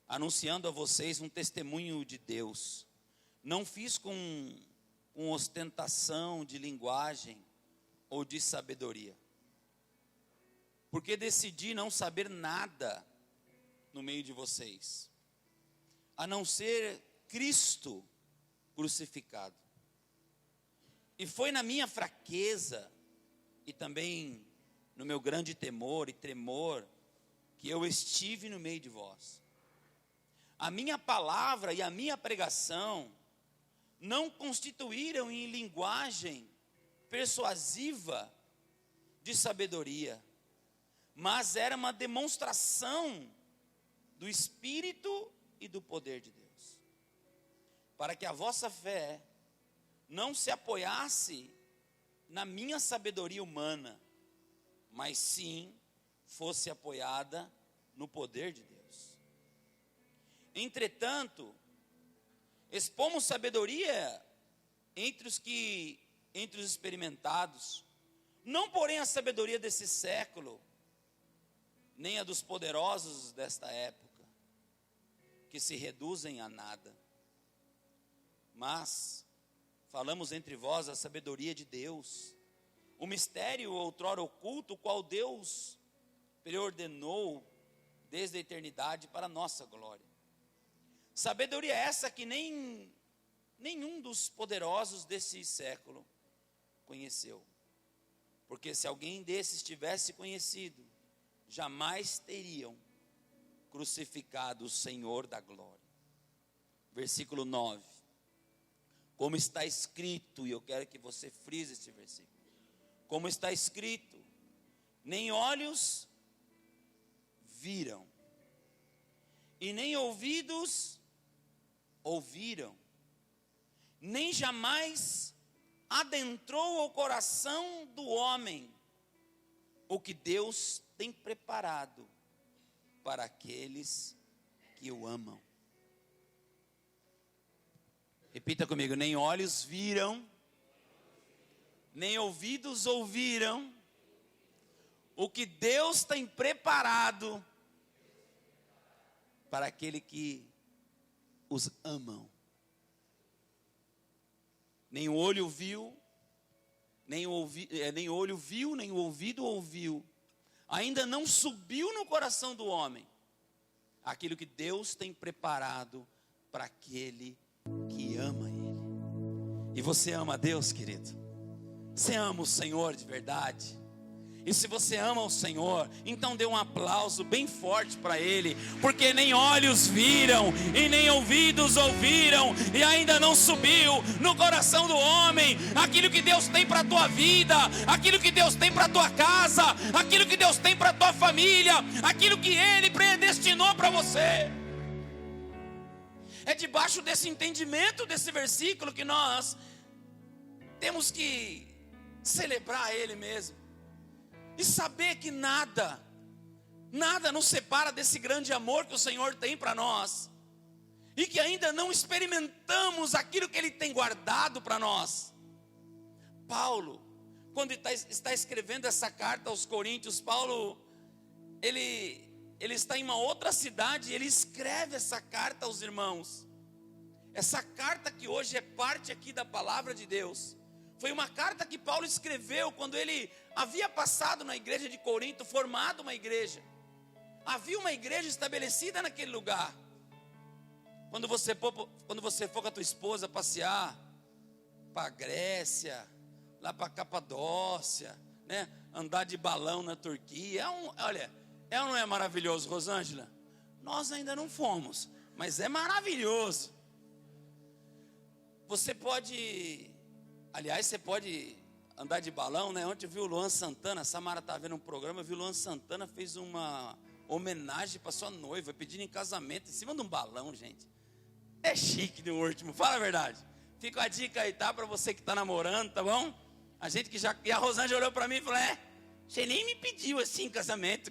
anunciando a vocês um testemunho de Deus. Não fiz com ostentação de linguagem ou de sabedoria, porque decidi não saber nada no meio de vocês, a não ser Cristo crucificado. E foi na minha fraqueza e também no meu grande temor e tremor que eu estive no meio de vós. A minha palavra e a minha pregação não constituíram em linguagem persuasiva de sabedoria, mas era uma demonstração do Espírito e do poder de Deus, para que a vossa fé não se apoiasse na minha sabedoria humana, mas sim fosse apoiada no poder de Deus. Entretanto, expomos sabedoria entre os experimentados, não porém a sabedoria desse século, nem a dos poderosos desta época, que se reduzem a nada. Mas falamos entre vós a sabedoria de Deus, o mistério outrora oculto, o qual Deus preordenou desde a eternidade para a nossa glória. Sabedoria essa que nenhum dos poderosos desse século conheceu. Porque se alguém desses tivesse conhecido, jamais teriam crucificado o Senhor da glória. Versículo 9. Como está escrito, e eu quero que você frise esse versículo. Como está escrito, nem olhos viram, e nem ouvidos ouviram, nem jamais adentrou o coração do homem o que Deus tem preparado para aqueles que o amam. Repita comigo: nem olhos viram, nem ouvidos ouviram o que Deus tem preparado para aquele que os amam. Nem o olho viu, nem o ouvido ouviu, ainda não subiu no coração do homem aquilo que Deus tem preparado para aquele que ama Ele. E você ama a Deus, querido? Você ama o Senhor de verdade? E se você ama o Senhor, então dê um aplauso bem forte para Ele, porque nem olhos viram, e nem ouvidos ouviram, e ainda não subiu no coração do homem aquilo que Deus tem para a tua vida, aquilo que Deus tem para a tua casa, aquilo que Deus tem para a tua família, aquilo que Ele predestinou para você. É debaixo desse entendimento desse versículo que nós temos que celebrar Ele mesmo. E saber que nada nos separa desse grande amor que o Senhor tem para nós. E que ainda não experimentamos aquilo que Ele tem guardado para nós. Paulo, quando está escrevendo essa carta aos Coríntios, Paulo, ele está em uma outra cidade, ele escreve essa carta aos irmãos. Essa carta que hoje é parte aqui da palavra de Deus. Foi uma carta que Paulo escreveu quando ele havia passado na igreja de Corinto, formado uma igreja. Havia uma igreja estabelecida naquele lugar. Quando você for com a tua esposa passear para a Grécia, lá para a Capadócia, né? Andar de balão na Turquia, olha, é ou não é maravilhoso, Rosângela? Nós ainda não fomos, mas é maravilhoso. Você pode andar de balão, né? Ontem eu vi o Luan Santana, a Samara estava vendo um programa, eu vi o Luan Santana fez uma homenagem para sua noiva, pedindo em casamento, em cima de um balão, gente. É chique no último, fala a verdade. Fica a dica aí, tá? Para você que está namorando, tá bom? E a Rosângela olhou para mim e falou, você nem me pediu assim em casamento,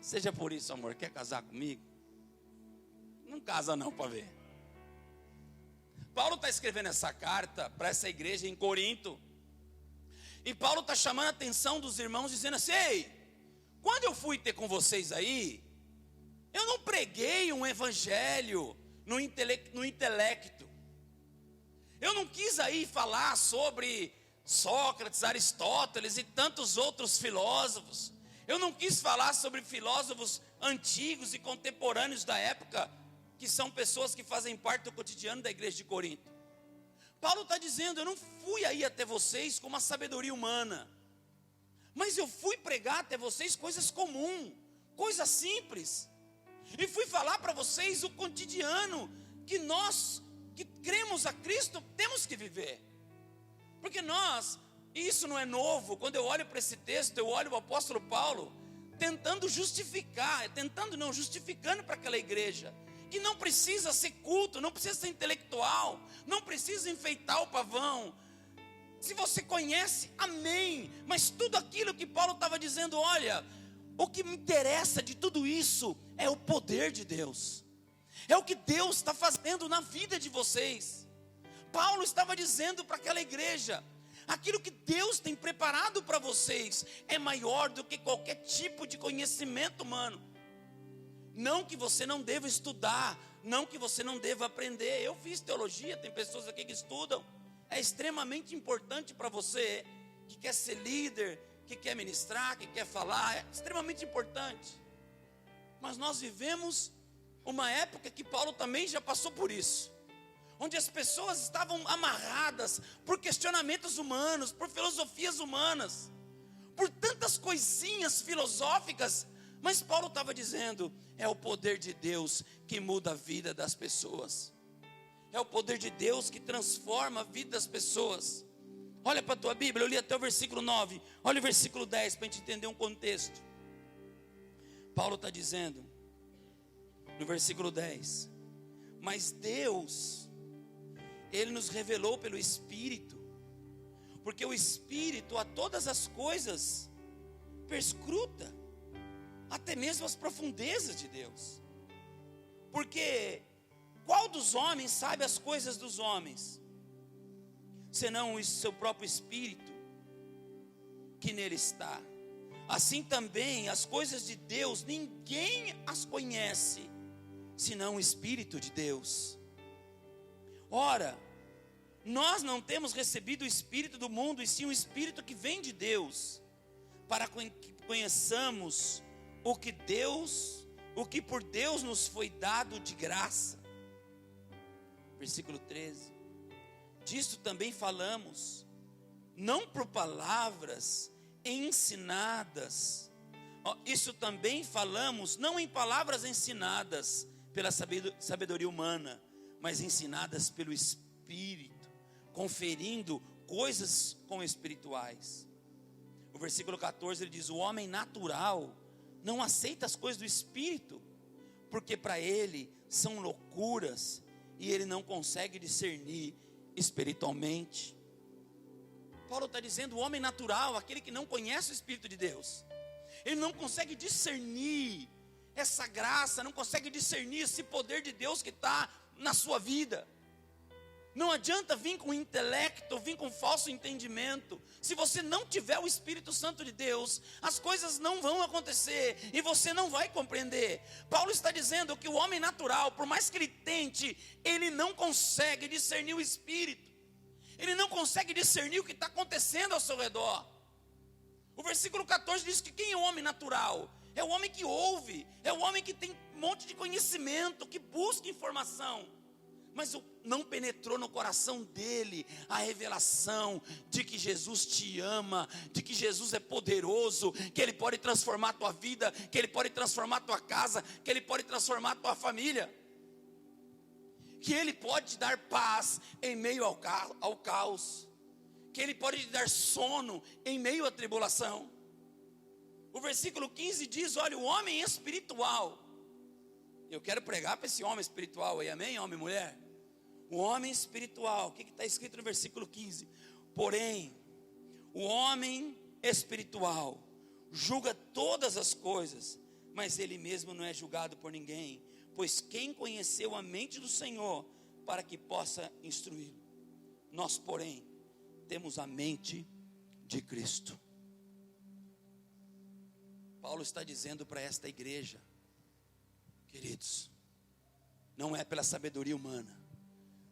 seja por isso, amor, quer casar comigo? Não casa não para ver. Paulo está escrevendo essa carta para essa igreja em Corinto. E Paulo está chamando a atenção dos irmãos, dizendo assim, ei, quando eu fui ter com vocês aí, eu não preguei preguei um evangelho no intelecto. Eu não quis aí falar sobre Sócrates, Aristóteles e tantos outros filósofos. Eu não quis falar sobre filósofos antigos e contemporâneos da época, que são pessoas que fazem parte do cotidiano da igreja de Corinto. Paulo está dizendo, eu não fui aí até vocês com uma sabedoria humana, mas eu fui pregar até vocês coisas comuns, coisas simples, e fui falar para vocês o cotidiano que nós, que cremos a Cristo, temos que viver. Porque nós, isso não é novo. Quando eu olho para esse texto, eu olho o apóstolo Paulo justificando para aquela igreja, que não precisa ser culto, não precisa ser intelectual, não precisa enfeitar o pavão. Se você conhece, amém. Mas tudo aquilo que Paulo estava dizendo, olha, o que me interessa de tudo isso é o poder de Deus, é o que Deus está fazendo na vida de vocês. Paulo estava dizendo para aquela igreja, aquilo que Deus tem preparado para vocês é maior do que qualquer tipo de conhecimento humano. Não que você não deva estudar, não que você não deva aprender. Eu fiz teologia, tem pessoas aqui que estudam. É extremamente importante para você que quer ser líder, que quer ministrar, que quer falar, é extremamente importante. Mas nós vivemos uma época que Paulo também já passou por isso, onde as pessoas estavam amarradas por questionamentos humanos, por filosofias humanas, por tantas coisinhas filosóficas. Mas Paulo estava dizendo, é o poder de Deus que muda a vida das pessoas, é o poder de Deus que transforma a vida das pessoas. Olha para a tua Bíblia, eu li até o versículo 9, olha o versículo 10 para a gente entender um contexto. Paulo está dizendo, no versículo 10, mas Deus, Ele nos revelou pelo Espírito, porque o Espírito a todas as coisas perscruta, até mesmo as profundezas de Deus. Porque qual dos homens sabe as coisas dos homens, senão o seu próprio Espírito que nele está? Assim também as coisas de Deus, ninguém as conhece, senão o Espírito de Deus. Ora, nós não temos recebido o Espírito do mundo, e sim o Espírito que vem de Deus, para que conheçamos o que por Deus nos foi dado de graça. Versículo 13, disto também falamos, não por palavras ensinadas, isso também falamos, não em palavras ensinadas pela sabedoria humana, mas ensinadas pelo Espírito, conferindo coisas com espirituais. O versículo 14 ele diz, o homem natural não aceita as coisas do Espírito, porque para ele são loucuras, e ele não consegue discernir espiritualmente. Paulo está dizendo, o homem natural, aquele que não conhece o Espírito de Deus, ele não consegue discernir essa graça, não consegue discernir esse poder de Deus que está na sua vida. Não adianta vir com intelecto, vir com falso entendimento. Se você não tiver o Espírito Santo de Deus, as coisas não vão acontecer e você não vai compreender. Paulo está dizendo que o homem natural, por mais que ele tente, ele não consegue discernir o Espírito. Ele não consegue discernir o que está acontecendo ao seu redor. O versículo 14 diz que quem é o homem natural? É o homem que ouve, é o homem que tem um monte de conhecimento, que busca informação, mas não penetrou no coração dele a revelação de que Jesus te ama, de que Jesus é poderoso, que Ele pode transformar a tua vida, que Ele pode transformar a tua casa, que Ele pode transformar a tua família, que Ele pode te dar paz em meio ao caos, que Ele pode te dar sono em meio à tribulação. O versículo 15 diz, olha, o homem espiritual, eu quero pregar para esse homem espiritual aí, amém, homem e mulher? O homem espiritual, o que está escrito no versículo 15? Porém, o homem espiritual julga todas as coisas, mas ele mesmo não é julgado por ninguém, pois quem conheceu a mente do Senhor para que possa instruí-lo? Nós, porém, temos a mente de Cristo. Paulo está dizendo para esta igreja Queridos, não é pela sabedoria humana,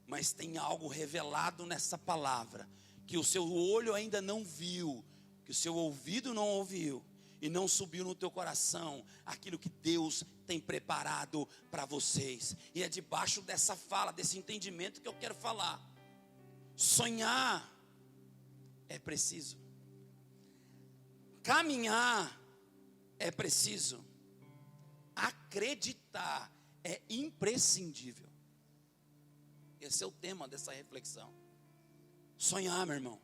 mas tem algo revelado nessa palavra, que o seu olho ainda não viu, que o seu ouvido não ouviu, e não subiu no teu coração, aquilo que Deus tem preparado para vocês. E é debaixo dessa fala, desse entendimento que eu quero falar. Sonhar é preciso, caminhar é preciso, acreditar é imprescindível. Esse é o tema dessa reflexão. Sonhar, meu irmão,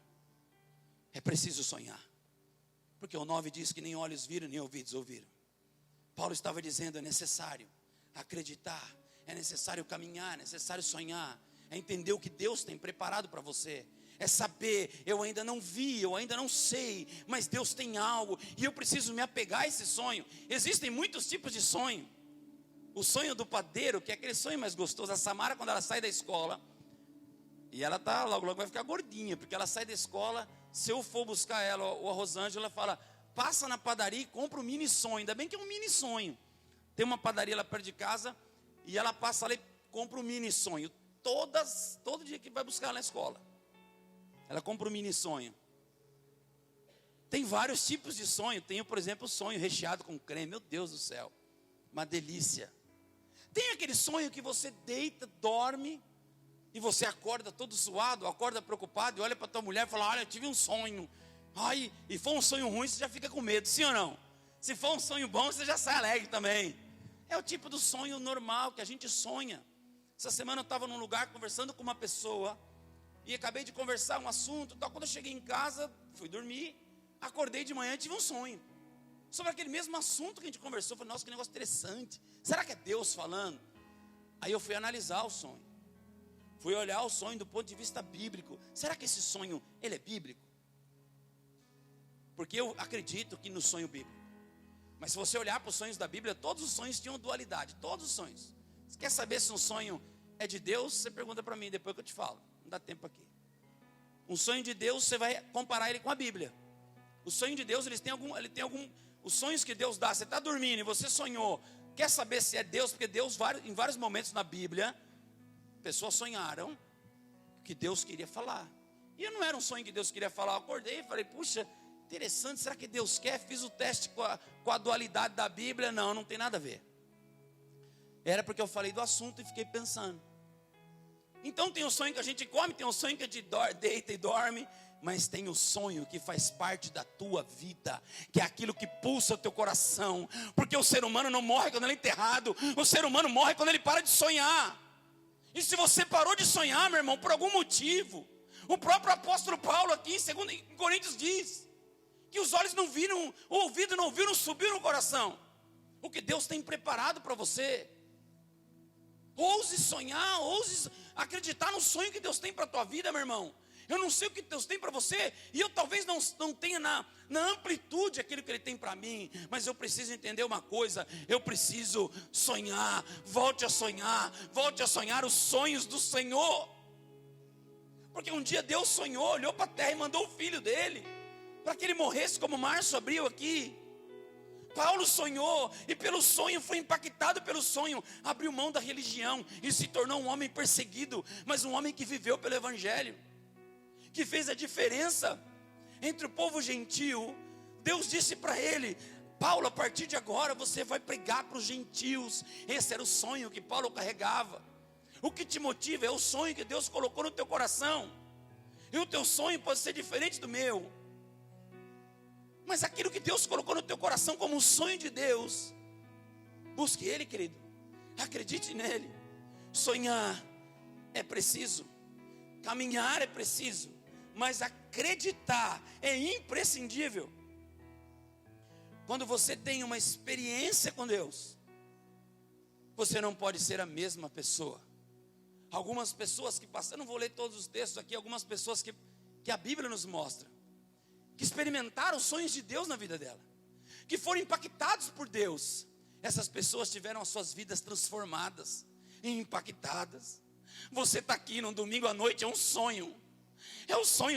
é preciso sonhar, porque o 9 diz que nem olhos viram, nem ouvidos ouviram. Paulo estava dizendo, é necessário acreditar, é necessário caminhar, é necessário sonhar, é entender o que Deus tem preparado para você, é saber, eu ainda não vi, eu ainda não sei, mas Deus tem algo, e eu preciso me apegar a esse sonho. Existem muitos tipos de sonho. O sonho do padeiro, que é aquele sonho mais gostoso. A Samara, quando ela sai da escola, e ela logo vai ficar gordinha, porque ela sai da escola, se eu for buscar ela, ou a Rosângela, fala, passa na padaria e compra um mini sonho. Ainda bem que é um mini sonho. Tem uma padaria lá perto de casa, e ela passa lá e compra um mini sonho. Todo dia que vai buscar ela na escola, ela compra um mini sonho. Tem vários tipos de sonho. Tem, por exemplo, o sonho recheado com creme. Meu Deus do céu, uma delícia. Tem aquele sonho que você deita, dorme, e você acorda todo suado, acorda preocupado, e olha para tua mulher e fala, olha, eu tive um sonho. Ai, e for um sonho ruim, você já fica com medo, sim ou não? Se for um sonho bom, você já sai alegre também. É o tipo do sonho normal que a gente sonha. Essa semana eu estava num lugar conversando com uma pessoa, e acabei de conversar um assunto, quando eu cheguei em casa, fui dormir, acordei de manhã e tive um sonho sobre aquele mesmo assunto que a gente conversou. Falei, nossa, que negócio interessante, será que é Deus falando? Aí eu fui analisar o sonho, fui olhar o sonho do ponto de vista bíblico. Será que esse sonho, ele é bíblico? Porque eu acredito que no sonho bíblico, mas se você olhar para os sonhos da Bíblia, todos os sonhos tinham dualidade, todos os sonhos. Você quer saber se um sonho é de Deus? Você pergunta para mim, depois que eu te falo, não dá tempo aqui. Um sonho de Deus, você vai comparar ele com a Bíblia. O sonho de Deus, ele tem algum, os sonhos que Deus dá, você está dormindo e você sonhou, quer saber se é Deus? Porque Deus, em vários momentos na Bíblia, pessoas sonharam que Deus queria falar, e não era um sonho que Deus queria falar. Eu acordei e falei, puxa, interessante, será que Deus quer? Fiz o teste com a dualidade da Bíblia, não tem nada a ver. Era porque eu falei do assunto e fiquei pensando. Então tem o sonho que a gente come, tem o sonho que a gente deita e dorme, mas tem o sonho que faz parte da tua vida, que é aquilo que pulsa o teu coração, porque o ser humano não morre quando ele é enterrado, o ser humano morre quando ele para de sonhar. E se você parou de sonhar, meu irmão, por algum motivo, o próprio apóstolo Paulo aqui em Coríntios diz, que os olhos não viram, o ouvido não ouviu, não subiu no coração, o que Deus tem preparado para você. Ouse sonhar, ouse acreditar no sonho que Deus tem para a tua vida, meu irmão. Eu não sei o que Deus tem para você, e eu talvez não tenha na amplitude aquilo que Ele tem para mim, mas eu preciso entender uma coisa, eu preciso sonhar. Volte a sonhar os sonhos do Senhor, porque um dia Deus sonhou, olhou para a terra e mandou o Filho dele, para que ele morresse, como Márcio abriu aqui. Paulo sonhou, e pelo sonho, foi impactado pelo sonho, abriu mão da religião, e se tornou um homem perseguido, mas um homem que viveu pelo Evangelho, que fez a diferença entre o povo gentil. Deus disse para ele, Paulo, a partir de agora você vai pregar para os gentios. Esse era o sonho que Paulo carregava. O que te motiva é o sonho que Deus colocou no teu coração, e o teu sonho pode ser diferente do meu, mas aquilo que Deus colocou no teu coração como um sonho de Deus, busque Ele, querido, acredite nele. Sonhar é preciso, caminhar é preciso, mas acreditar é imprescindível. Quando você tem uma experiência com Deus, você não pode ser a mesma pessoa. Algumas pessoas que passam, eu não vou ler todos os textos aqui, algumas pessoas que a Bíblia nos mostra, que experimentaram os sonhos de Deus na vida dela, que foram impactados por Deus. Essas pessoas tiveram as suas vidas transformadas e impactadas. Você está aqui num domingo à noite, é um sonho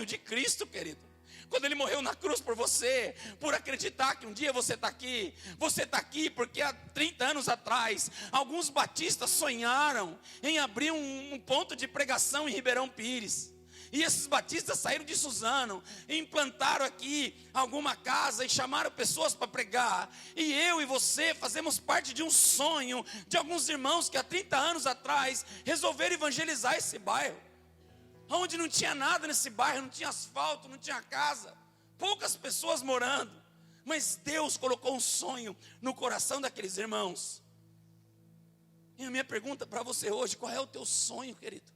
de Cristo, querido. Quando Ele morreu na cruz por você, por acreditar que um dia você está aqui. Você está aqui porque há 30 anos atrás, alguns batistas sonharam em abrir um ponto de pregação em Ribeirão Pires. E esses batistas saíram de Suzano, e implantaram aqui alguma casa e chamaram pessoas para pregar. E eu e você fazemos parte de um sonho de alguns irmãos que há 30 anos atrás resolveram evangelizar esse bairro. Onde não tinha nada nesse bairro, não tinha asfalto, não tinha casa, poucas pessoas morando. Mas Deus colocou um sonho no coração daqueles irmãos. E a minha pergunta para você hoje: qual é o teu sonho, querido?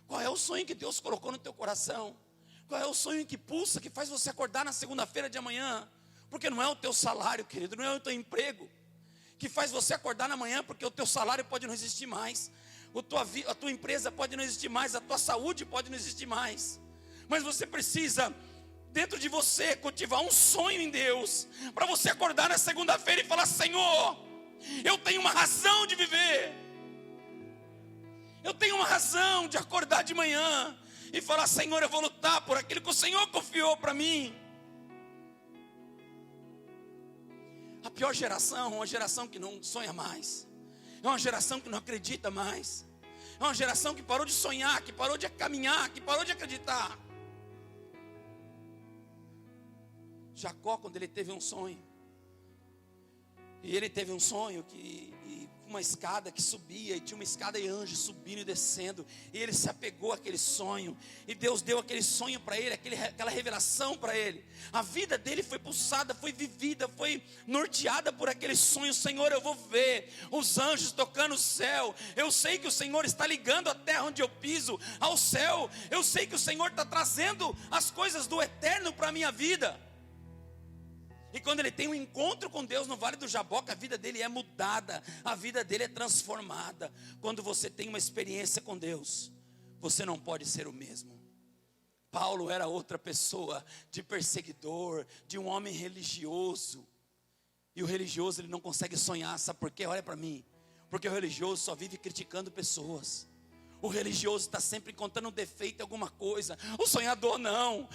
Qual é o sonho que Deus colocou no teu coração? Qual é o sonho que pulsa, que faz você acordar na segunda-feira de amanhã? Porque não é o teu salário, querido, não é o teu emprego que faz você acordar na manhã, porque o teu salário pode não existir mais, a tua empresa pode não existir mais, a tua saúde pode não existir mais. Mas você precisa, dentro de você, cultivar um sonho em Deus, para você acordar na segunda-feira e falar: Senhor, eu tenho uma razão de viver. Eu tenho uma razão de acordar de manhã e falar: Senhor, eu vou lutar por aquilo que o Senhor confiou para mim. A pior geração é uma geração que não sonha mais. É uma geração que não acredita mais. É uma geração que parou de sonhar, que parou de caminhar, que parou de acreditar. Jacó, quando ele teve um sonho, e ele teve um sonho que uma escada que subia, e tinha uma escada e anjos subindo e descendo, e ele se apegou àquele sonho, e Deus deu aquele sonho para ele, aquela revelação para ele. A vida dele foi pulsada, foi vivida, foi norteada por aquele sonho. Senhor, eu vou ver os anjos tocando o céu, eu sei que o Senhor está ligando a terra onde eu piso ao céu, eu sei que o Senhor está trazendo as coisas do eterno para a minha vida. E quando ele tem um encontro com Deus no Vale do Jaboca, a vida dele é mudada, a vida dele é transformada. Quando você tem uma experiência com Deus, você não pode ser o mesmo. Paulo era outra pessoa, de perseguidor, de um homem religioso. E o religioso, ele não consegue sonhar, sabe por quê? Olha para mim. Porque o religioso só vive criticando pessoas. O religioso está sempre encontrando um defeito em alguma coisa. O sonhador não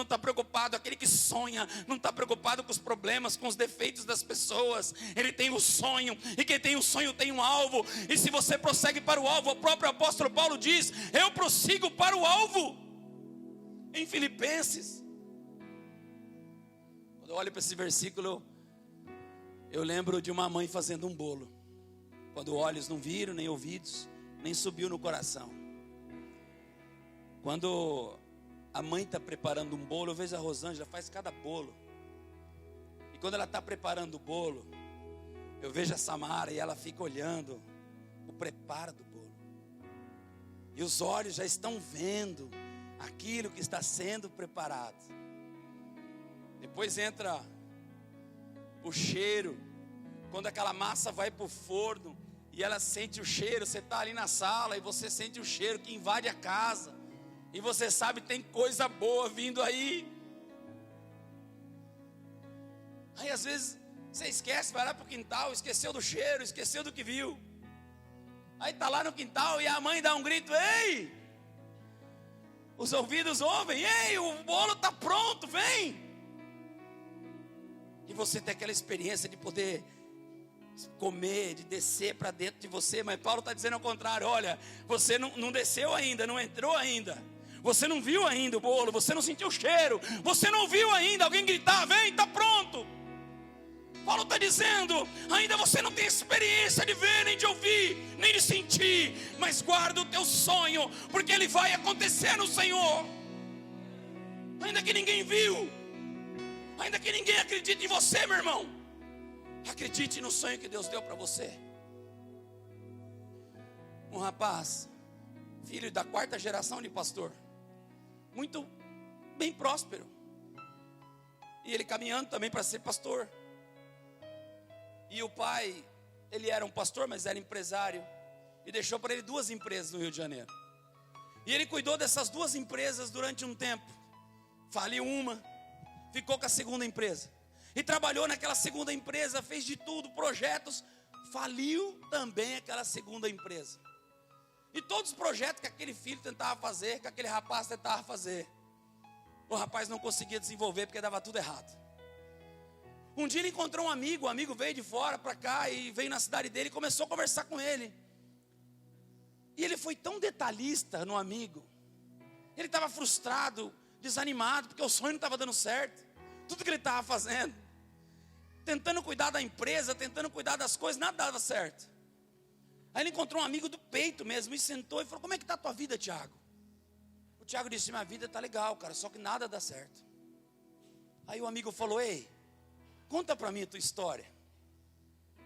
está preocupado. Aquele que sonha não está preocupado com os problemas, com os defeitos das pessoas. Ele tem o sonho, e quem tem o sonho tem um alvo. E se você prossegue para o alvo, o próprio apóstolo Paulo diz: eu prossigo para o alvo. Em Filipenses, quando eu olho para esse versículo, eu lembro de uma mãe fazendo um bolo, quando olhos não viram, nem ouvidos, nem subiu no coração. Quando a mãe está preparando um bolo, eu vejo a Rosângela faz cada bolo. E quando ela está preparando o bolo, eu vejo a Samara e ela fica olhando o preparo do bolo. E os olhos já estão vendo aquilo que está sendo preparado. Depois entra o cheiro, quando aquela massa vai para o forno, e ela sente o cheiro. Você está ali na sala e você sente o cheiro que invade a casa, e você sabe que tem coisa boa vindo aí. Aí às vezes você esquece, vai lá para o quintal, esqueceu do cheiro, esqueceu do que viu. Aí está lá no quintal e a mãe dá um grito: ei! Os ouvidos ouvem: ei, o bolo está pronto, vem! E você tem aquela experiência de poder comer, de descer para dentro de você. Mas Paulo está dizendo ao contrário: olha, você não desceu ainda, não entrou ainda, você não viu ainda o bolo, você não sentiu o cheiro, você não viu ainda alguém gritar: vem, está pronto. Paulo está dizendo: ainda você não tem experiência de ver, nem de ouvir, nem de sentir, mas guarda o teu sonho, porque ele vai acontecer no Senhor. Ainda que ninguém viu, ainda que ninguém acredite em você, meu irmão, acredite no sonho que Deus deu para você. Um rapaz, filho da 4ª geração de pastor, muito bem próspero, e ele caminhando também para ser pastor. E o pai, ele era um pastor, mas era empresário, e deixou para ele 2 empresas no Rio de Janeiro. E ele cuidou dessas 2 empresas durante um tempo. Faliu uma, ficou com a 2ª empresa, e trabalhou naquela 2ª empresa, fez de tudo, projetos. Faliu também aquela 2ª empresa. E todos os projetos que aquele filho tentava fazer, que aquele rapaz tentava fazer, O rapaz não conseguia desenvolver porque dava tudo errado. Um dia ele encontrou um amigo, o amigo veio de fora para cá e veio na cidade dele e começou a conversar com ele. E ele foi tão detalhista no amigo. Ele estava frustrado, desanimado, porque o sonho não estava dando certo. Tudo que ele estava fazendo, tentando cuidar da empresa, tentando cuidar das coisas, nada dava certo. Aí ele encontrou um amigo do peito mesmo e sentou e falou: como é que está a tua vida, Tiago? O Tiago disse: minha vida está legal, cara, só que nada dá certo. Aí o amigo falou: ei, conta para mim a tua história.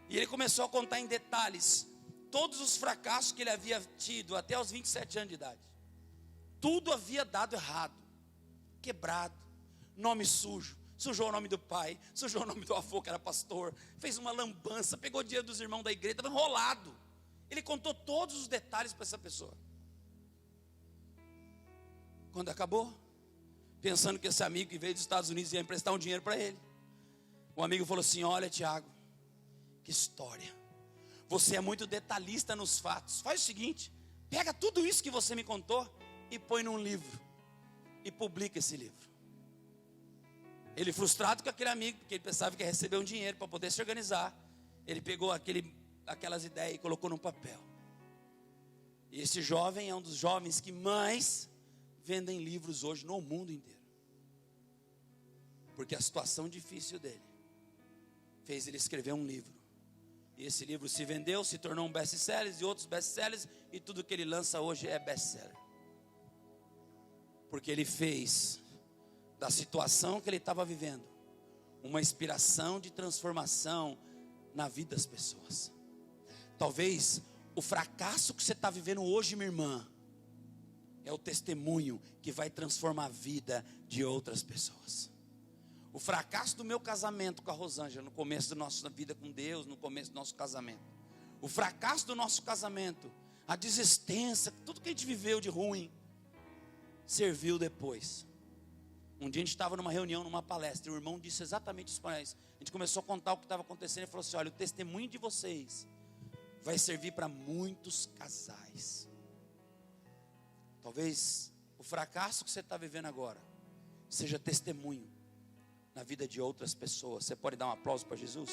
E ele começou a contar em detalhes todos os fracassos que ele havia tido até os 27 anos de idade. Tudo havia dado errado, quebrado, nome sujo, sujou o nome do pai, sujou o nome do avô que era pastor, fez uma lambança, pegou dinheiro dos irmãos da igreja, estava enrolado. Ele contou todos os detalhes para essa pessoa. Quando acabou, pensando que esse amigo que veio dos Estados Unidos ia emprestar um dinheiro para ele, o amigo falou assim: olha, Tiago, que história, você é muito detalhista nos fatos. Faz o seguinte, pega tudo isso que você me contou e põe num livro e publica esse livro. Ele, frustrado com aquele amigo, porque ele pensava que ia receber um dinheiro para poder se organizar, ele pegou aquelas ideias e colocou num papel. E esse jovem é um dos jovens que mais vendem livros hoje no mundo inteiro, porque a situação difícil dele fez ele escrever um livro. E esse livro se vendeu, se tornou um best-seller e outros best-sellers, e tudo que ele lança hoje é best-seller. Porque ele fez da situação que ele estava vivendo uma inspiração de transformação na vida das pessoas. Talvez o fracasso que você está vivendo hoje, minha irmã, é o testemunho que vai transformar a vida de outras pessoas. O fracasso do meu casamento com a Rosângela, no começo da nossa vida com Deus, no começo do nosso casamento. O fracasso do nosso casamento, a desistência, tudo que a gente viveu de ruim, serviu depois. Um dia a gente estava numa reunião, numa palestra, e o irmão disse exatamente isso para nós. A gente começou a contar o que estava acontecendo e falou assim: olha, o testemunho de vocês vai servir para muitos casais. Talvez o fracasso que você está vivendo agora seja testemunho na vida de outras pessoas. Você pode dar um aplauso para Jesus?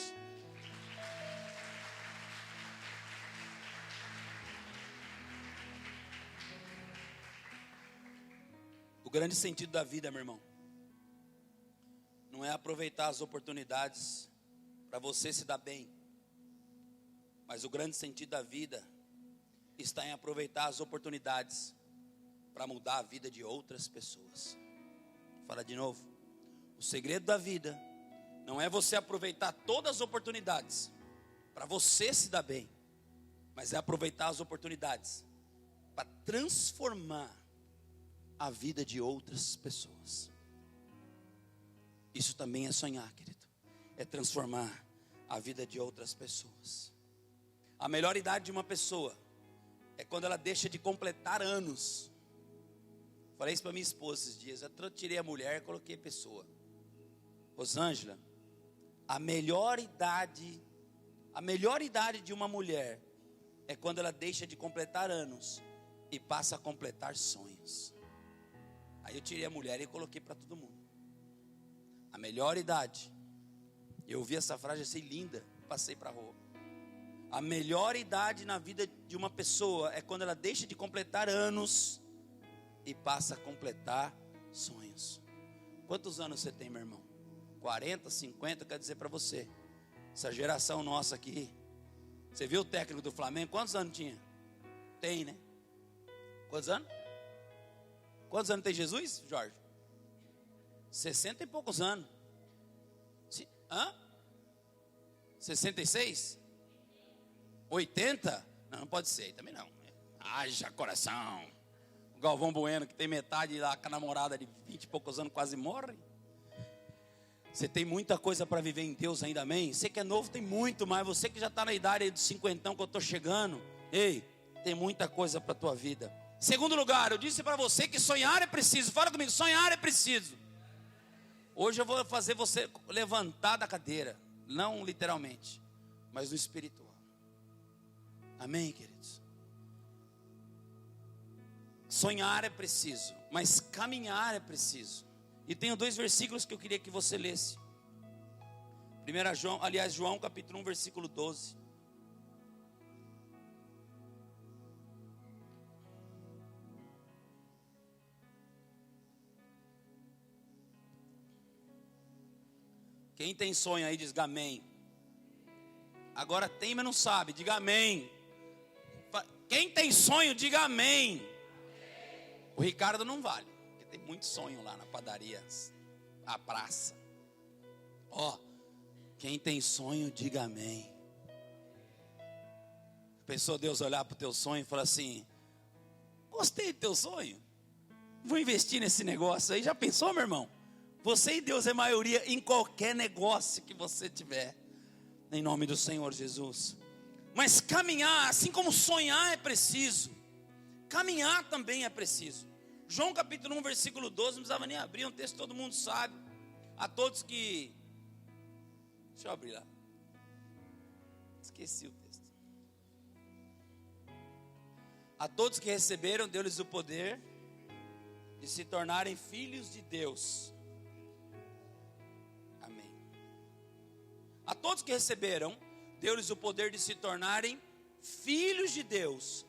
O grande sentido da vida, meu irmão, não é aproveitar as oportunidades para você se dar bem, mas o grande sentido da vida está em aproveitar as oportunidades para mudar a vida de outras pessoas. Fala de novo. O segredo da vida não é você aproveitar todas as oportunidades para você se dar bem, mas é aproveitar as oportunidades para transformar a vida de outras pessoas. Isso também é sonhar, querido. É transformar a vida de outras pessoas. A melhor idade de uma pessoa é quando ela deixa de completar anos. Falei isso para minha esposa esses dias. Eu tirei a mulher e coloquei pessoa. Rosângela, a melhor idade de uma mulher é quando ela deixa de completar anos e passa a completar sonhos. Aí eu tirei a mulher e coloquei para todo mundo. A melhor idade, eu ouvi essa frase, achei linda, passei para a rua. A melhor idade na vida de uma pessoa é quando ela deixa de completar anos e passa a completar sonhos. Quantos anos você tem, meu irmão? 40, 50, quero dizer para você, essa geração nossa aqui, você viu o técnico do Flamengo, quantos anos tinha? Tem, né? Quantos anos? Quantos anos tem Jesus, Jorge? 60 e poucos anos. Hã? 66? 80? Não pode ser, também não. Haja coração. O Galvão Bueno, que tem metade lá com a namorada de 20 e poucos anos, quase morre. Você tem muita coisa para viver em Deus ainda, amém? Você que é novo tem muito, mas você que já está na idade dos 50 que eu estou chegando, ei, tem muita coisa para a tua vida. Segundo lugar, eu disse para você que sonhar é preciso. Fala comigo, sonhar é preciso. Hoje eu vou fazer você levantar da cadeira, não literalmente, mas no espiritual. Amém, queridos? Sonhar é preciso, mas caminhar é preciso. E tenho 2 versículos que eu queria que você lesse. João capítulo 1, versículo 12. Quem tem sonho aí, diz amém. Agora tem, mas não sabe, diga amém. Quem tem sonho, diga amém. O Ricardo não vale, porque tem muito sonho lá na padaria, a praça. Ó, quem tem sonho, diga amém. Pensou Deus olhar para o teu sonho e falar assim: gostei do teu sonho, vou investir nesse negócio aí. Já pensou, meu irmão? Você e Deus é maioria em qualquer negócio que você tiver, em nome do Senhor Jesus. Mas caminhar, assim como sonhar é preciso, caminhar também é preciso. João capítulo 1, versículo 12, não precisava nem abrir, é um texto que todo mundo sabe. A todos que... Deixa eu abrir lá. Esqueci o texto. A todos que receberam, deu-lhes o poder de se tornarem filhos de Deus. Amém. A todos que receberam, deu-lhes o poder de se tornarem filhos de Deus,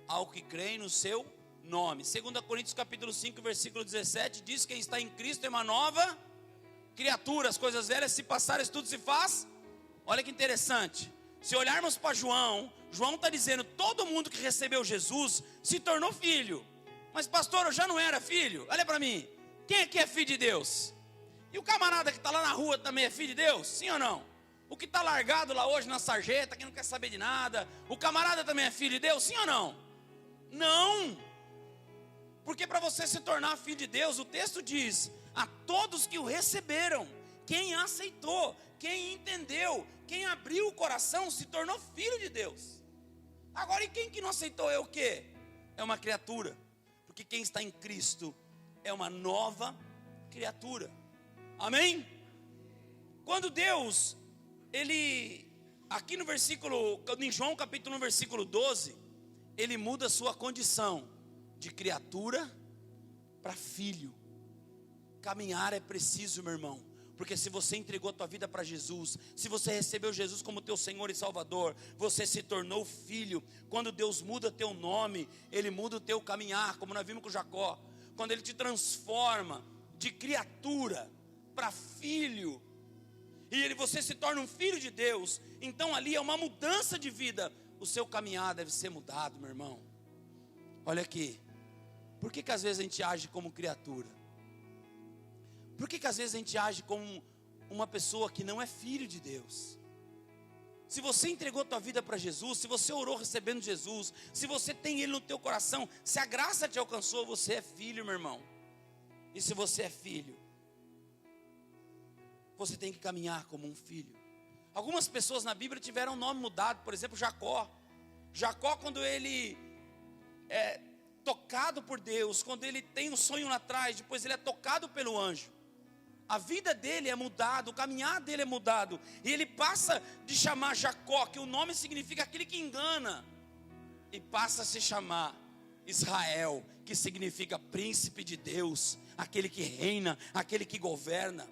ao que creem no seu nome. 2 Coríntios capítulo 5, versículo 17, diz: quem está em Cristo é uma nova criatura, as coisas velhas se passaram, tudo se faz. Olha que interessante, se olharmos para João está dizendo, todo mundo que recebeu Jesus se tornou filho. Mas pastor, eu já não era filho. Olha para mim, quem aqui é filho de Deus? E o camarada que está lá na rua também é filho de Deus? Sim ou não? O que está largado lá hoje na sarjeta, que não quer saber de nada, o camarada também é filho de Deus? Sim ou não? Não. Porque para você se tornar filho de Deus, o texto diz, a todos que o receberam, quem aceitou, quem entendeu, quem abriu o coração, se tornou filho de Deus. Agora, e quem que não aceitou é o quê? É uma criatura. Porque quem está em Cristo é uma nova criatura. Amém? Quando Deus, Ele, aqui no versículo, em João capítulo 1, versículo 12, Ele muda a sua condição de criatura para filho. Caminhar é preciso, meu irmão, porque se você entregou a tua vida para Jesus, se você recebeu Jesus como teu Senhor e Salvador, você se tornou filho. Quando Deus muda teu nome, Ele muda o teu caminhar, como nós vimos com Jacó. Quando Ele te transforma de criatura para filho, e você se torna um filho de Deus, então ali é uma mudança de vida. O seu caminhar deve ser mudado, meu irmão. Olha aqui, por que às vezes a gente age como criatura? Por que às vezes a gente age como uma pessoa que não é filho de Deus? Se você entregou a tua vida para Jesus, se você orou recebendo Jesus, se você tem Ele no teu coração, se a graça te alcançou, você é filho, meu irmão. E se você é filho, você tem que caminhar como um filho. Algumas pessoas na Bíblia tiveram o nome mudado, por exemplo, Jacó. Jacó, quando ele é tocado por Deus, quando ele tem um sonho lá atrás, depois ele é tocado pelo anjo, a vida dele é mudada, o caminhar dele é mudado, e ele passa de chamar Jacó, que o nome significa aquele que engana, e passa a se chamar Israel, que significa príncipe de Deus, aquele que reina, aquele que governa.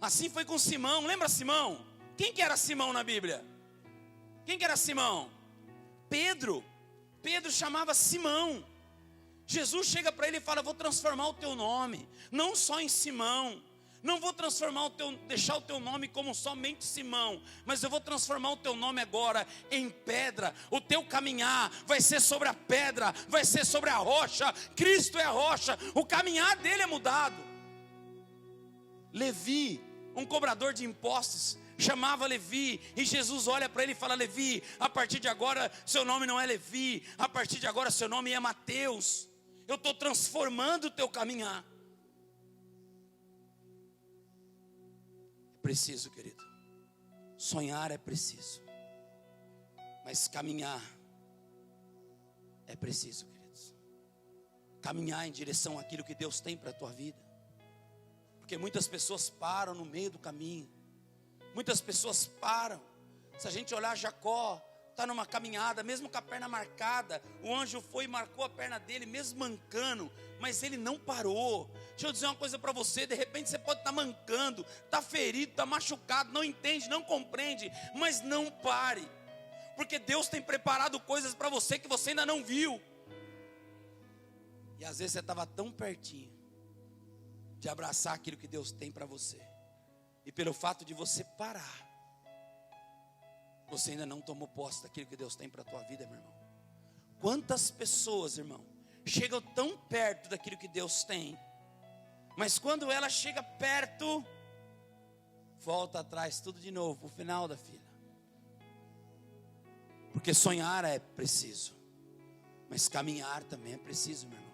Assim foi com Simão. Lembra Simão? Quem que era Simão na Bíblia? Quem que era Simão? Pedro. Pedro chamava Simão. Jesus chega para ele e fala: vou transformar o teu nome, não só em Simão, não vou transformar deixar o teu nome como somente Simão, mas eu vou transformar o teu nome agora em pedra. O teu caminhar vai ser sobre a pedra, vai ser sobre a rocha. Cristo é a rocha, o caminhar dele é mudado. Levi, um cobrador de impostos, chamava Levi, e Jesus olha para ele e fala: Levi, a partir de agora seu nome não é Levi, a partir de agora seu nome é Mateus. Eu estou transformando o teu caminhar. É preciso, querido, sonhar é preciso, mas caminhar é preciso, queridos. Caminhar em direção àquilo que Deus tem para a tua vida. Porque muitas pessoas param no meio do caminho. Muitas pessoas param. Se a gente olhar Jacó, está numa caminhada, mesmo com a perna marcada, o anjo foi e marcou a perna dele, mesmo mancando, mas ele não parou. Deixa eu dizer uma coisa para você, de repente você pode estar mancando, está ferido, está machucado, não entende, não compreende, mas não pare, porque Deus tem preparado coisas para você que você ainda não viu. E às vezes você estava tão pertinho de abraçar aquilo que Deus tem para você, e pelo fato de você parar, você ainda não tomou posse daquilo que Deus tem para a tua vida, meu irmão. Quantas pessoas, irmão, chegam tão perto daquilo que Deus tem, mas quando ela chega perto, volta atrás tudo de novo, para o final da fila. Porque sonhar é preciso, mas caminhar também é preciso, meu irmão.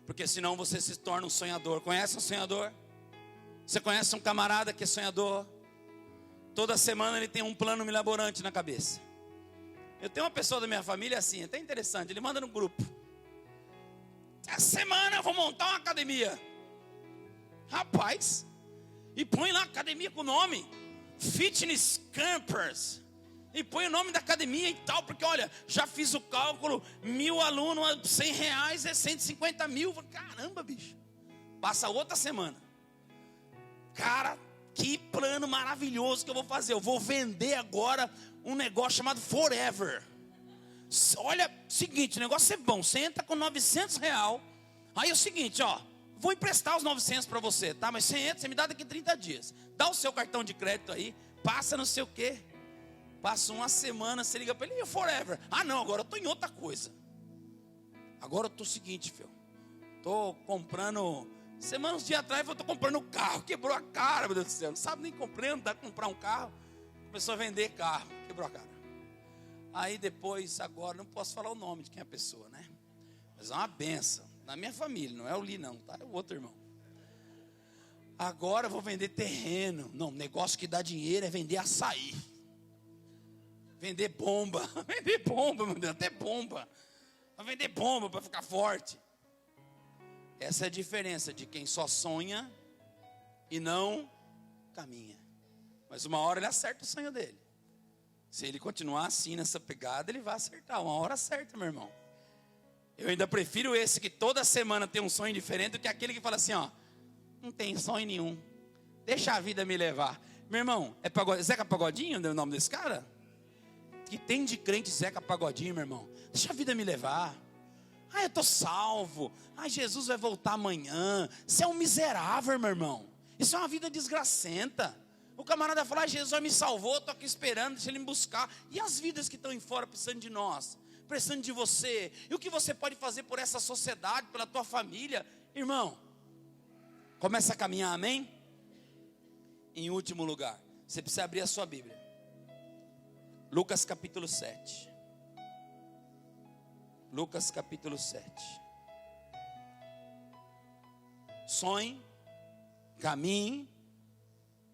Porque senão você se torna um sonhador. Conhece um sonhador? Você conhece um camarada que é sonhador? Toda semana ele tem um plano mirabolante na cabeça. Eu tenho uma pessoa da minha família assim, até interessante, ele manda no grupo: essa semana eu vou montar uma academia. Rapaz, e põe lá academia com o nome Fitness Campers, e põe o nome da academia e tal, porque olha, já fiz o cálculo, 1.000 alunos, R$100 é 150 mil. Caramba, bicho. Passa outra semana, cara, que plano maravilhoso que eu vou fazer. Eu vou vender agora um negócio chamado Forever. Olha, seguinte, o negócio é bom. Você entra com R$900. Aí é o seguinte, ó, vou emprestar os 900 para você, tá? Mas você entra, você me dá daqui 30 dias. Dá o seu cartão de crédito aí, passa não sei o quê. Passa uma semana, você liga para ele: e o Forever? Ah não, agora eu estou em outra coisa. Agora eu estou o seguinte, filho, estou comprando... Semana, uns dias atrás, eu estou comprando um carro. Quebrou a cara, meu Deus do céu. Não sabe nem compreender, dá para comprar um carro. Começou a vender carro, quebrou a cara. Aí depois, agora, não posso falar o nome de quem é a pessoa, né? Mas é uma benção. Na minha família, não é o Li não, tá? É o outro irmão. Agora eu vou vender terreno. Não, negócio que dá dinheiro é vender açaí. Vender bomba. Vender bomba, meu Deus, até bomba. Vai vender bomba para ficar forte. Essa é a diferença de quem só sonha e não caminha. Mas uma hora ele acerta o sonho dele. Se ele continuar assim nessa pegada, ele vai acertar. Uma hora certa, meu irmão. Eu ainda prefiro esse que toda semana tem um sonho diferente, do que aquele que fala assim, ó: não tem sonho nenhum, deixa a vida me levar. Meu irmão, é Zeca Pagodinho o nome desse cara? Que tem de crente Zeca Pagodinho, meu irmão. Deixa a vida me levar. Ah, eu estou salvo. Ah, Jesus vai voltar amanhã. Você é um miserável, meu irmão. Isso é uma vida desgracenta. O camarada fala: Jesus me salvou, estou aqui esperando, deixa ele me buscar. E as vidas que estão em fora precisando de nós, precisando de você. E o que você pode fazer por essa sociedade, pela tua família? Irmão, começa a caminhar, amém? Em último lugar, você precisa abrir a sua Bíblia. Lucas capítulo 7. Lucas capítulo 7. Sonhe, caminhe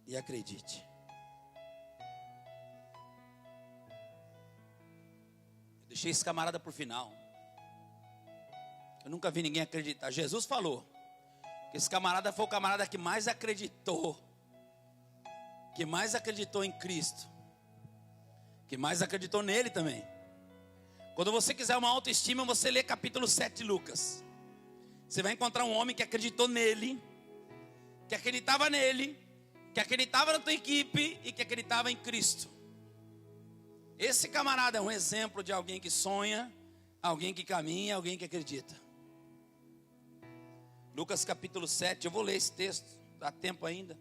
e acredite. Eu deixei esse camarada por final. Eu nunca vi ninguém acreditar. Jesus falou que esse camarada foi o camarada que mais acreditou. Que mais acreditou em Cristo. Que mais acreditou nele também. Quando você quiser uma autoestima, você lê capítulo 7 de Lucas. Você vai encontrar um homem que acreditou nele, que acreditava nele, que acreditava na tua equipe e que acreditava em Cristo. Esse camarada é um exemplo de alguém que sonha, alguém que caminha, alguém que acredita. Lucas capítulo 7, eu vou ler esse texto, dá tempo ainda.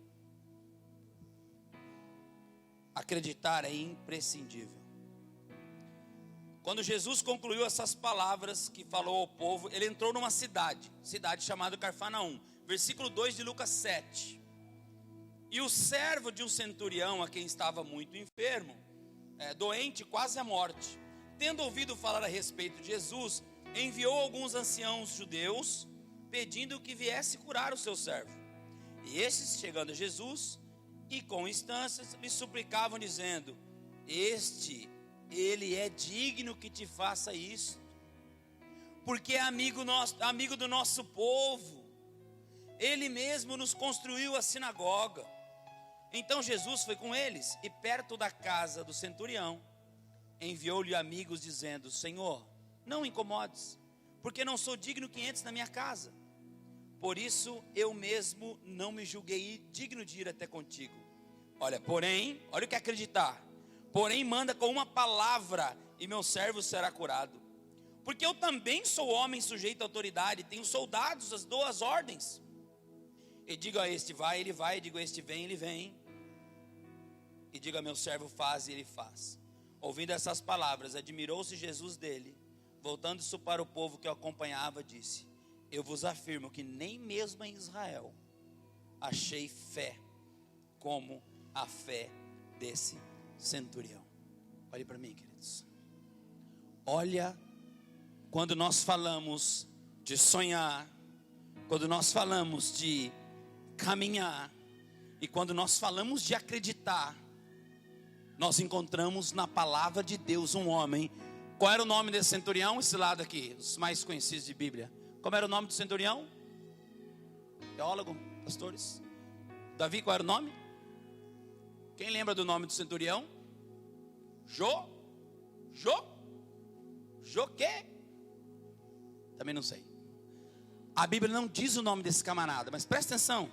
Acreditar é imprescindível. Quando Jesus concluiu essas palavras que falou ao povo, ele entrou numa cidade chamada Cafarnaum. Versículo 2 de Lucas 7. E o servo de um centurião, a quem estava muito enfermo, doente quase à morte, tendo ouvido falar a respeito de Jesus, enviou alguns anciãos judeus, pedindo que viesse curar o seu servo. E estes, chegando a Jesus, e com instâncias, lhe suplicavam, dizendo: ele é digno que te faça isso, porque é amigo do nosso povo. Ele mesmo nos construiu a sinagoga. Então Jesus foi com eles, e perto da casa do centurião, enviou-lhe amigos dizendo: Senhor, não o incomodes, porque não sou digno que entres na minha casa. Por isso eu mesmo não me julguei digno de ir até contigo. Olha o que é acreditar. Porém manda com uma palavra e meu servo será curado. Porque eu também sou homem sujeito à autoridade, tenho soldados, as dou as ordens. E digo a este vai, ele vai, e digo a este vem, ele vem. E digo a meu servo faz, e ele faz. Ouvindo essas palavras, admirou-se Jesus dele. Voltando-se para o povo que o acompanhava, disse: eu vos afirmo que nem mesmo em Israel achei fé como a fé desse centurião. Olhe para mim, queridos. Olha, quando nós falamos de sonhar, quando nós falamos de caminhar, e quando nós falamos de acreditar, nós encontramos na palavra de Deus um homem. Qual era o nome desse centurião? Esse lado aqui, os mais conhecidos de Bíblia. Como era o nome do centurião? Teólogo, pastores? Davi, qual era o nome? Quem lembra do nome do centurião? Jô quê? Também não sei. A Bíblia não diz o nome desse camarada, mas presta atenção.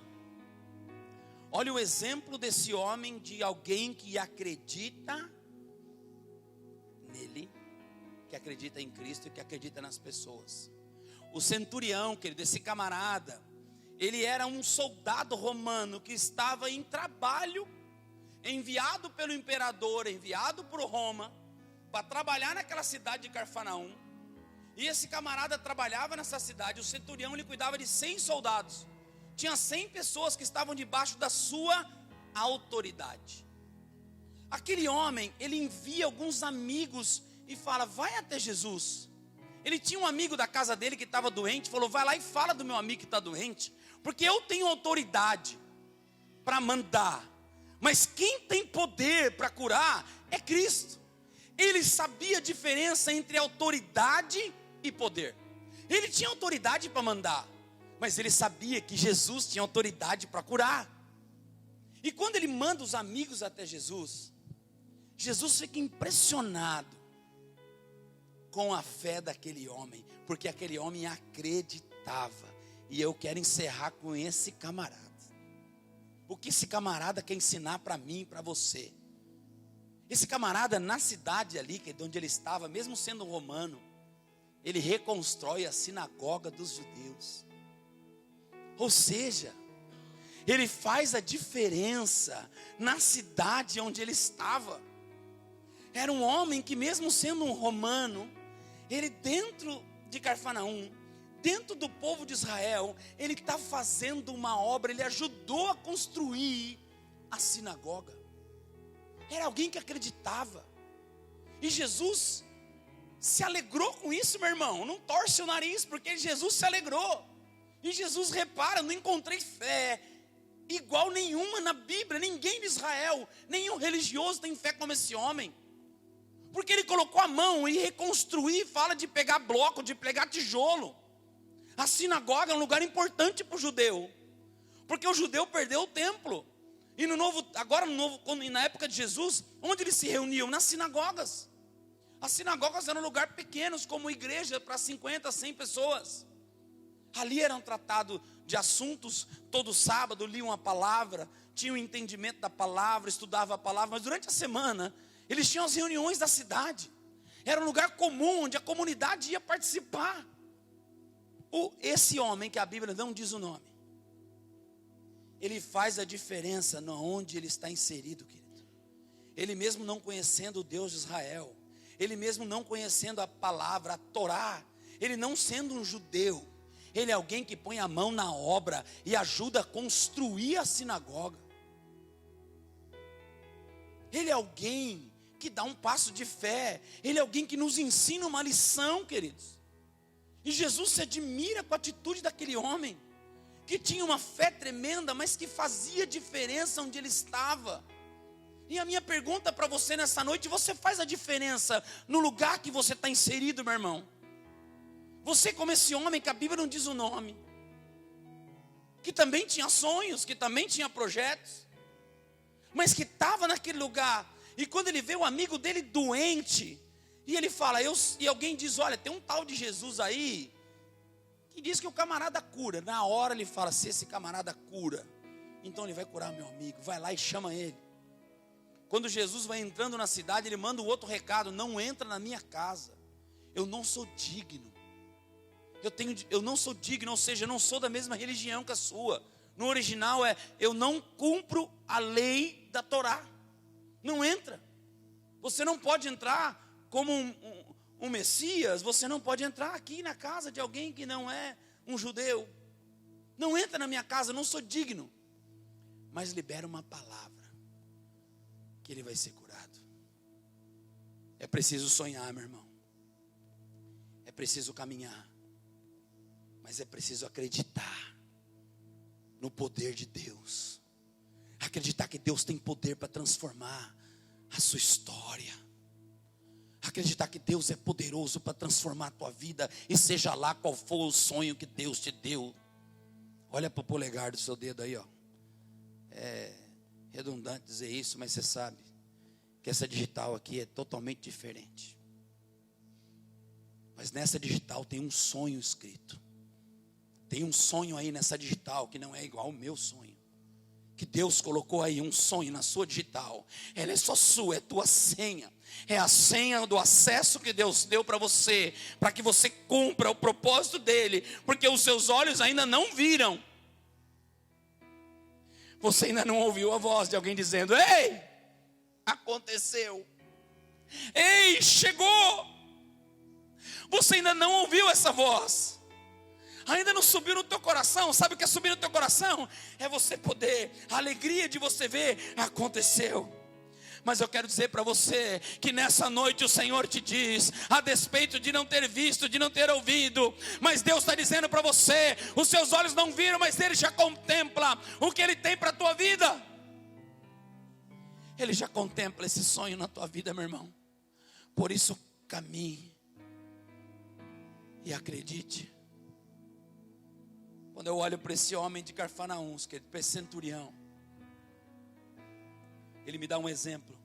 Olha o exemplo desse homem, de alguém que acredita nele, que acredita em Cristo e que acredita nas pessoas. O centurião, querido, esse camarada, ele era um soldado romano que estava em trabalho, enviado pelo imperador, enviado por Roma, para trabalhar naquela cidade de Cafarnaum. E esse camarada trabalhava nessa cidade. O centurião, ele cuidava de 100 soldados. Tinha 100 pessoas que estavam debaixo da sua autoridade. Aquele homem, ele envia alguns amigos e fala: vai até Jesus. Ele tinha um amigo da casa dele que estava doente, falou: vai lá e fala do meu amigo que está doente, porque eu tenho autoridade para mandar, mas quem tem poder para curar é Cristo. Ele sabia a diferença entre autoridade e poder. Ele tinha autoridade para mandar, mas ele sabia que Jesus tinha autoridade para curar. E quando ele manda os amigos até Jesus, Jesus fica impressionado com a fé daquele homem, porque aquele homem acreditava. E eu quero encerrar com esse camarada. O que esse camarada quer ensinar para mim e para você? Esse camarada, na cidade ali, que é de onde ele estava, mesmo sendo um romano, ele reconstrói a sinagoga dos judeus. Ou seja, ele faz a diferença na cidade onde ele estava. Era um homem que, mesmo sendo um romano, ele dentro de Cafarnaum, dentro do povo de Israel, ele está fazendo uma obra, ele ajudou a construir a sinagoga. Era alguém que acreditava. E Jesus se alegrou com isso, meu irmão. Não torce o nariz, porque Jesus se alegrou. E Jesus repara: não encontrei fé igual nenhuma na Bíblia. Ninguém de Israel, nenhum religioso tem fé como esse homem. Porque ele colocou a mão e reconstruir, fala de pegar bloco, de pegar tijolo. A sinagoga é um lugar importante para o judeu, porque o judeu perdeu o templo. E na época de Jesus, onde eles se reuniam? Nas sinagogas. As sinagogas eram lugares pequenos, como igreja para 50, 100 pessoas. Ali eram tratados de assuntos todo sábado, liam a palavra, tinham entendimento da palavra, estudavam a palavra. Mas durante a semana, eles tinham as reuniões da cidade. Era um lugar comum, onde a comunidade ia participar. Esse homem, que a Bíblia não diz o nome, ele faz a diferença onde ele está inserido, querido. Ele mesmo não conhecendo o Deus de Israel, ele mesmo não conhecendo a palavra, a Torá, ele não sendo um judeu, ele é alguém que põe a mão na obra e ajuda a construir a sinagoga. Ele é alguém que dá um passo de fé, ele é alguém que nos ensina uma lição, queridos. E Jesus se admira com a atitude daquele homem, que tinha uma fé tremenda, mas que fazia diferença onde ele estava. E a minha pergunta para você nessa noite: você faz a diferença no lugar que você está inserido, meu irmão? Você, como esse homem que a Bíblia não diz o nome, que também tinha sonhos, que também tinha projetos, mas que estava naquele lugar, E quando ele vê o amigo dele doente, e ele fala, e alguém diz, olha, tem um tal de Jesus aí, que diz que o camarada cura. Na hora ele fala, se esse camarada cura, então ele vai curar meu amigo. Vai lá e chama ele. Quando Jesus vai entrando na cidade, ele manda um outro recado, não entra na minha casa. Eu não sou digno. Eu não sou digno, ou seja, eu não sou da mesma religião que a sua. No original eu não cumpro a lei da Torá. Não entra. Você não pode entrar como um Messias, você não pode entrar aqui na casa de alguém que não é um judeu. Não entra na minha casa, eu não sou digno. Mas libera uma palavra, que ele vai ser curado. É preciso sonhar, meu irmão. É preciso caminhar. Mas é preciso acreditar no poder de Deus. Acreditar que Deus tem poder para transformar a sua história. Acreditar que Deus é poderoso para transformar a tua vida. E seja lá qual for o sonho que Deus te deu. Olha para o polegar do seu dedo aí, ó. É redundante dizer isso, mas você sabe que essa digital aqui é totalmente diferente. Mas nessa digital tem um sonho escrito. Tem um sonho aí nessa digital que não é igual ao meu sonho. Que Deus colocou aí um sonho na sua digital. Ela é só sua, é tua senha. É a senha do acesso que Deus deu para você, para que você cumpra o propósito dele, porque os seus olhos ainda não viram. Você ainda não ouviu a voz de alguém dizendo: ei, aconteceu. Ei, chegou. Você ainda não ouviu essa voz. Ainda não subiu no teu coração. Sabe o que é subir no teu coração? É você poder, a alegria de você ver, aconteceu. Mas eu quero dizer para você que nessa noite o Senhor te diz, a despeito de não ter visto, de não ter ouvido, mas Deus está dizendo para você, os seus olhos não viram, mas Ele já contempla o que Ele tem para a tua vida. Ele já contempla esse sonho na tua vida, meu irmão. Por isso caminhe e acredite. Quando eu olho para esse homem de Cafarnaum, para esse centurião, ele me dá um exemplo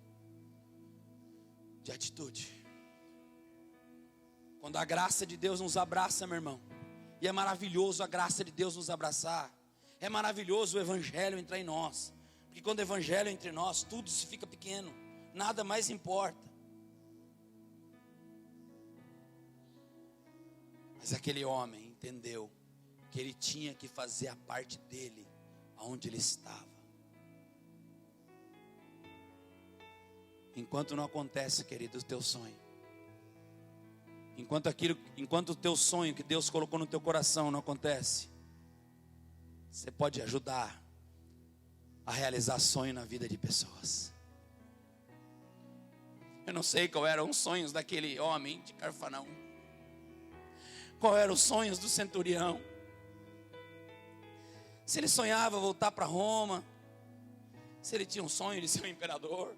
de atitude. Quando a graça de Deus nos abraça, meu irmão, e é maravilhoso a graça de Deus nos abraçar, é maravilhoso o evangelho entrar em nós, porque quando o evangelho é entre nós, tudo se fica pequeno, nada mais importa. Mas aquele homem entendeu que ele tinha que fazer a parte dele aonde ele estava. Enquanto não acontece, querido, o teu sonho, enquanto o teu sonho que Deus colocou no teu coração não acontece, você pode ajudar a realizar sonho na vida de pessoas. Eu não sei qual eram os sonhos daquele homem de Cafarnaum, qual eram os sonhos do centurião. Se ele sonhava voltar para Roma, se ele tinha um sonho de ser um imperador.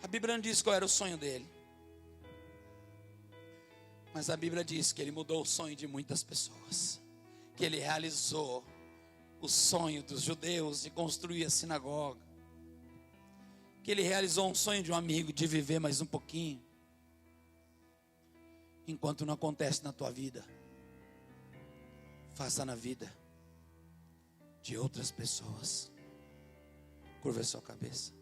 A Bíblia não diz qual era o sonho dele, mas a Bíblia diz que ele mudou o sonho de muitas pessoas, que ele realizou o sonho dos judeus de construir a sinagoga, que ele realizou um sonho de um amigo de viver mais um pouquinho. Enquanto não acontece na tua vida, faça na vida de outras pessoas. Curva a sua cabeça.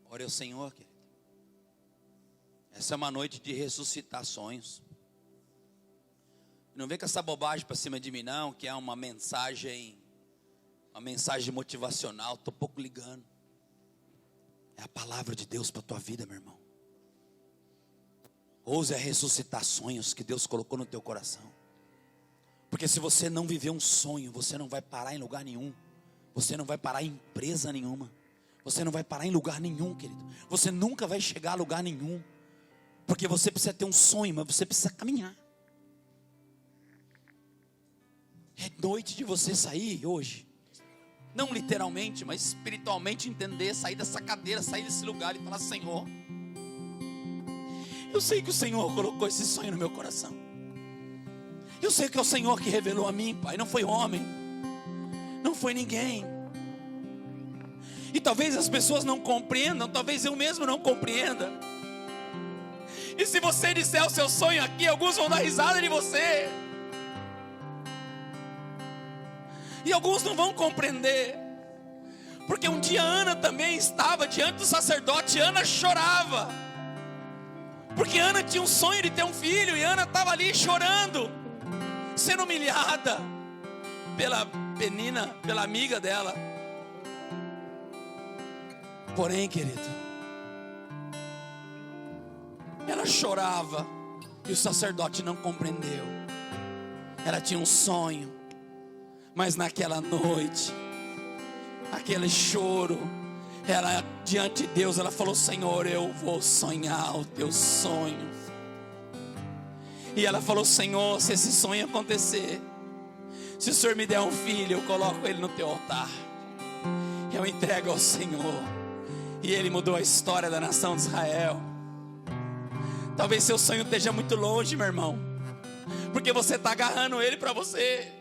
Ore ao Senhor, querido. Essa é uma noite de ressuscitar sonhos. Não vem com essa bobagem para cima de mim não, que é uma mensagem motivacional. Estou pouco ligando. É a palavra de Deus para a tua vida, meu irmão. Ouse a ressuscitar sonhos que Deus colocou no teu coração. Porque se você não viver um sonho, você não vai parar em lugar nenhum. Você não vai parar em empresa nenhuma. Você não vai parar em lugar nenhum, querido. Você nunca vai chegar a lugar nenhum. Porque você precisa ter um sonho, mas você precisa caminhar. É noite de você sair hoje. Não literalmente, mas espiritualmente entender. Sair dessa cadeira, sair desse lugar e falar: Senhor, Eu sei que o Senhor colocou esse sonho no meu coração. Eu sei que é o Senhor que revelou a mim, Pai. Não foi homem, não foi ninguém. E talvez as pessoas não compreendam, talvez eu mesmo não compreenda. E se você disser o seu sonho aqui, alguns vão dar risada de você. E alguns não vão compreender. Porque um dia Ana também estava diante do sacerdote. Ana chorava. Porque Ana tinha um sonho de ter um filho. E Ana estava ali chorando, sendo humilhada pela Penina, pela amiga dela. Porém, querido, ela chorava e o sacerdote não compreendeu. Ela tinha um sonho, mas naquela noite, aquele choro, ela diante de Deus, ela falou: Senhor, eu vou sonhar o teu sonho. E ela falou: Senhor, se esse sonho acontecer, se o Senhor me der um filho, eu coloco ele no teu altar, eu entrego ao Senhor. E ele mudou a história da nação de Israel. Talvez seu sonho esteja muito longe, meu irmão, porque você está agarrando ele para você.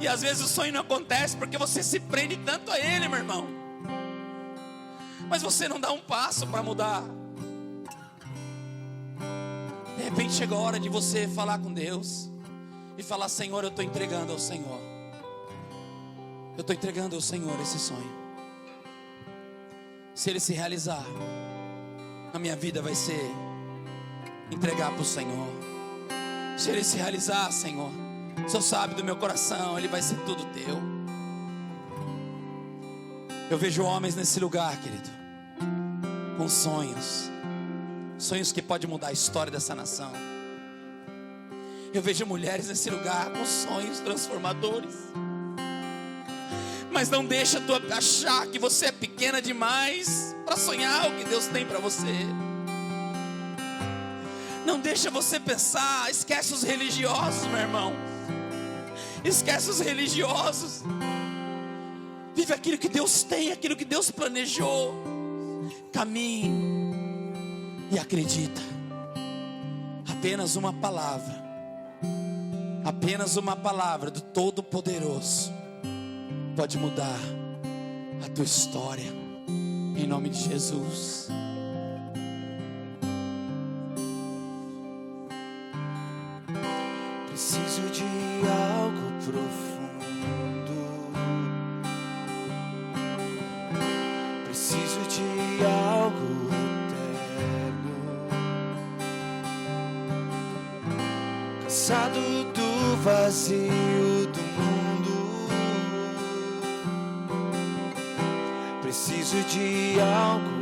E às vezes o sonho não acontece porque você se prende tanto a ele, meu irmão. Mas você não dá um passo para mudar. De repente chega a hora de você falar com Deus e falar: Senhor, eu estou entregando ao Senhor. Eu estou entregando ao Senhor esse sonho. Se ele se realizar, a minha vida vai ser entregar para o Senhor. Se ele se realizar, Senhor, o Senhor sabe do meu coração, ele vai ser tudo teu. Eu vejo homens nesse lugar, querido, com sonhos, sonhos que podem mudar a história dessa nação. Eu vejo mulheres nesse lugar com sonhos transformadores. Mas não deixa tu achar que você é pequena demais para sonhar o que Deus tem para você. Não deixa você pensar, esquece os religiosos, meu irmão. Esquece os religiosos. Vive aquilo que Deus tem, aquilo que Deus planejou. Caminhe e acredita. Apenas uma palavra do Todo-Poderoso pode mudar a tua história, em nome de Jesus. Preciso de algo profundo, preciso de algo eterno, cansado do vazio do mundo. Preciso de algo